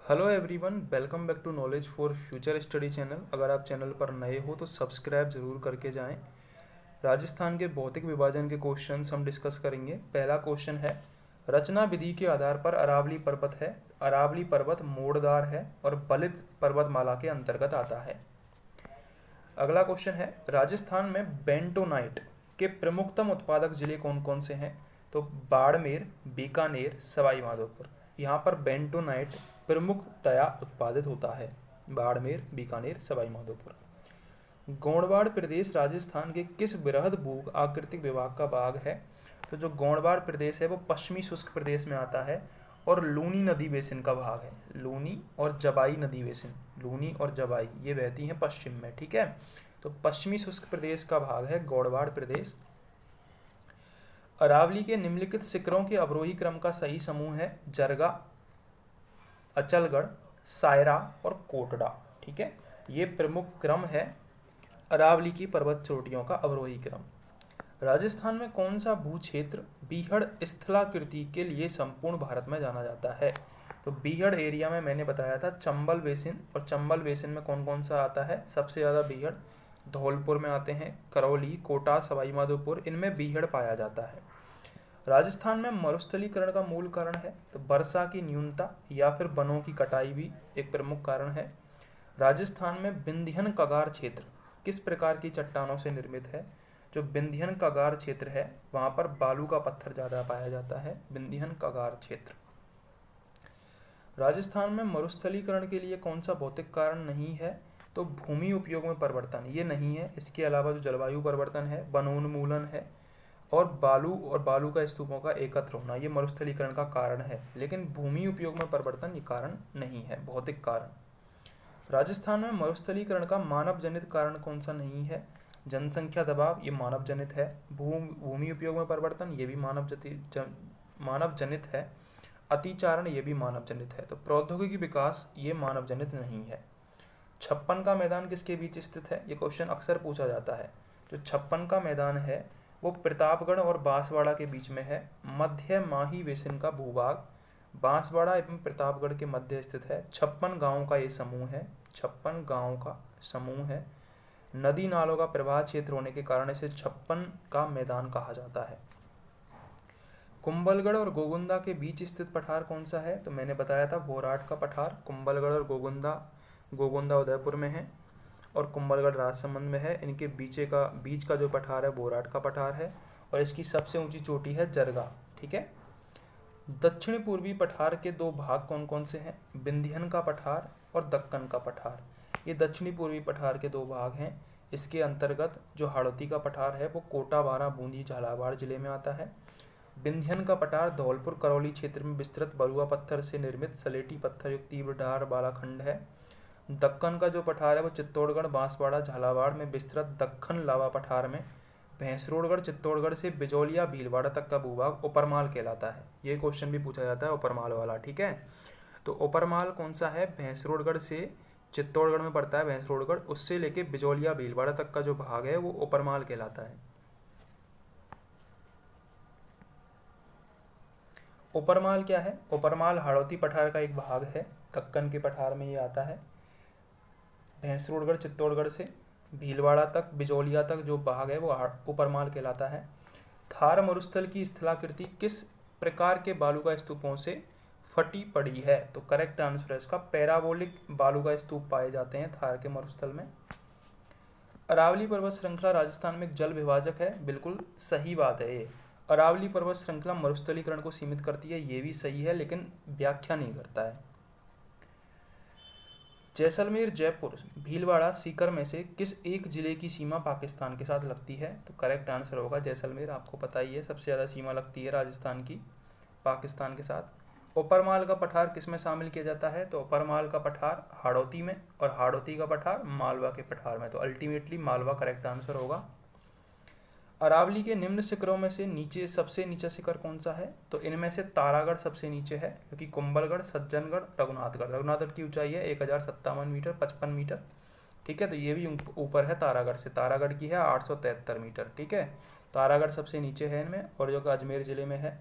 Hello everyone, welcome back to knowledge for future study channel. अगर आप channel पर नए हो तो सब्सक्राइब जरूर करके जाएं। राजस्थान के भौतिक विभाजन के क्वेश्चंस हम डिस्कस करेंगे। पहला क्वेश्चन है, रचना विधि के आधार पर अरावली पर्वत है। अरावली पर्वत मोड़दार है और बलित पर्वतमाला के अंतर्गत आता है। अगला क्वेश्चन है, राजस्थान में बेंटोनाइट के प्रमुखतम उत्पादक जिले कौन कौन से हैं? तो बाड़मेर, बीकानेर, सवाई माधोपुर। यहाँ पर बेंटोनाइट प्रमुखतया उत्पादित होता है। बाड़मेर, बीकानेर, सवाई माधोपुर। गोंडवाड़ प्रदेश राजस्थान के किस बृहद भू आकृतिक विभाग का भाग है? तो जो गोंडवाड़ प्रदेश है वो पश्चिमी शुष्क प्रदेश में आता है और लूनी नदी बेसिन का भाग है। लूनी और जबाई नदी बेसिन, लूनी और जबाई ये बहती हैं पश्चिम में, ठीक है। तो पश्चिमी शुष्क प्रदेश का भाग है गोंडवाड़ प्रदेश। अरावली के निम्नलिखित शिखरों के अवरोही क्रम का सही समूह है जरगा, अचलगढ़, सायरा और कोटड़ा, ठीक है। ये प्रमुख क्रम है अरावली की पर्वत चोटियों का अवरोही क्रम। राजस्थान में कौन सा भू क्षेत्र बीहड़ स्थलाकृति के लिए संपूर्ण भारत में जाना जाता है? तो बीहड़ एरिया में मैंने बताया था चंबल बेसिन, और चंबल बेसिन में कौन कौन सा आता है? सबसे ज़्यादा बीहड़ धौलपुर में आते हैं, करौली, कोटा, सवाई माधोपुर, इनमें बीहड़ पाया जाता है। राजस्थान में मरुस्थलीकरण का मूल कारण है तो वर्षा की न्यूनता या फिर वनों की कटाई भी एक प्रमुख कारण है। राजस्थान में विंध्यन कगार क्षेत्र किस प्रकार की चट्टानों से निर्मित है? जो विंध्यन कगार क्षेत्र है वहाँ पर बालू का पत्थर ज़्यादा पाया जाता है, विंध्यन कगार क्षेत्र। राजस्थान में मरुस्थलीकरण के लिए कौन सा भौतिक कारण नहीं है? तो भूमि उपयोग में परिवर्तन ये नहीं है। इसके अलावा जो जलवायु परिवर्तन है, वनोन्मूलन है और बालू का स्तूपों का एकत्र होना, ये मरुस्थलीकरण का कारण है। लेकिन भूमि उपयोग में परिवर्तन ये कारण नहीं है, भौतिक कारण। राजस्थान में मरुस्थलीकरण का मानव जनित कारण कौन सा नहीं है? जनसंख्या दबाव ये मानव जनित है। भूमि उपयोग में परिवर्तन ये भी मानव जनित है। अतिचारण ये भी मानव जनित है। तो प्रौद्योगिकी विकास ये मानव जनित नहीं है। छप्पन का मैदान किसके बीच स्थित है? ये क्वेश्चन अक्सर पूछा जाता है। जो छप्पन का मैदान है वो प्रतापगढ़ और बांसवाड़ा के बीच में है। मध्य माही बेसिन का भूभाग बांसवाड़ा एवं प्रतापगढ़ के मध्य स्थित है। 56 गांवों का ये समूह है, 56 गांवों का समूह है। नदी नालों का प्रवाह क्षेत्र होने के कारण इसे 56 का मैदान कहा जाता है। कुंभलगढ़ और गोगुंदा के बीच स्थित पठार कौन सा है? तो मैंने बताया था बोराट का पठार। कुंभलगढ़ और गोगुंदा उदयपुर में है और कुंभलगढ़ राजसमंद में है। इनके बीच का जो पठार है बोराट का पठार है और इसकी सबसे ऊंची चोटी है जरगा, ठीक है। दक्षिण पूर्वी पठार के दो भाग कौन कौन से हैं? विंध्यन का पठार और दक्कन का पठार। ये दक्षिणी पूर्वी पठार के दो भाग हैं। इसके अंतर्गत जो हाड़ौती का पठार है वो कोटा, बारां, बूंदी, झालावाड़ जिले में आता है। विंध्यन का पठार धौलपुर, करौली क्षेत्र में विस्तृत बलुआ पत्थर से निर्मित सलेटी पत्थर युक्त तीव्र ढार वाला खंड है। दक्कन का जो पठार है वो चित्तौड़गढ़, बांसवाड़ा, झालावाड़ में विस्तृत दक्कन लावा पठार में भैंसरोडगढ़, चित्तौड़गढ़ से बिजौलिया, भीलवाड़ा तक का भूभाग उपरमाल कहलाता है। ये क्वेश्चन भी पूछा जाता है उपरमाल वाला, ठीक है। तो उपरमाल कौन सा है? भैंसरोडगढ़ से चित्तौड़गढ़ में पड़ता है भैंसरोडगढ़, उससे लेके बिजौलिया, भीलवाड़ा तक का जो भाग है वो उपरमाल कहलाता है। उपरमाल क्या है? उपरमाल हाड़ौती पठार का एक भाग है, दक्कन के पठार में ये आता है। भैंसरोडगढ़, चित्तौड़गढ़ से भीलवाड़ा तक, बिजौलिया तक जो भाग है वो उपरमाल कहलाता है। थार मरुस्थल की स्थलाकृति किस प्रकार के बालू का स्तूपों से फटी पड़ी है? तो करेक्ट आंसर है इसका पैराबोलिक बालू का स्तूप पाए जाते हैं थार के मरुस्थल में। अरावली पर्वत श्रृंखला राजस्थान में एक जल विभाजक है, बिल्कुल सही बात है ये। अरावली पर्वत श्रृंखला मरुस्थलीकरण को सीमित करती है, ये भी सही है, लेकिन व्याख्या नहीं करता है। जैसलमेर, जयपुर, भीलवाड़ा, सीकर में से किस एक जिले की सीमा पाकिस्तान के साथ लगती है? तो करेक्ट आंसर होगा जैसलमेर। आपको पता ही है सबसे ज़्यादा सीमा लगती है राजस्थान की पाकिस्तान के साथ। उपरमाल का पठार किस में शामिल किया जाता है? तो उपरमाल का पठार हाड़ौती में और हाड़ौती का पठार मालवा के पठार में। तो अल्टीमेटली मालवा करेक्ट आंसर होगा। अरावली के निम्न शिखरों में से सबसे नीचा शिखर कौन सा है? तो इनमें से तारागढ़ सबसे नीचे है, क्योंकि कुंभलगढ़, सज्जनगढ़, रघुनाथगढ़ की ऊंचाई है 1057 मीटर, 55 मीटर, ठीक है। तो ये भी ऊपर है तारागढ़ से। तारागढ़ की है 873 मीटर, ठीक है। तारागढ़ सबसे नीचे है इनमें और जो अजमेर जिले में है।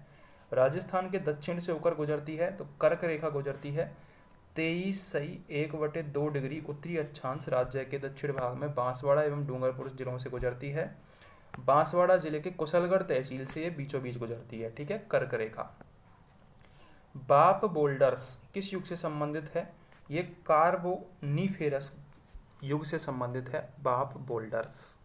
राजस्थान के दक्षिण से होकर गुजरती है तो कर्क रेखा गुजरती है। 23 सही 1/2 डिग्री उत्तरी अक्षांश राज्य के दक्षिण भाग में बांसवाड़ा एवं डूंगरपुर जिलों से गुजरती है। बांसवाड़ा जिले के कुशलगढ़ तहसील से ये बीचों बीच गुजरती है। ठीक है, कर्क रेखा। बाप बोल्डर्स किस युग से संबंधित है? ये कार्बोनीफेरस युग से संबंधित है बाप बोल्डर्स।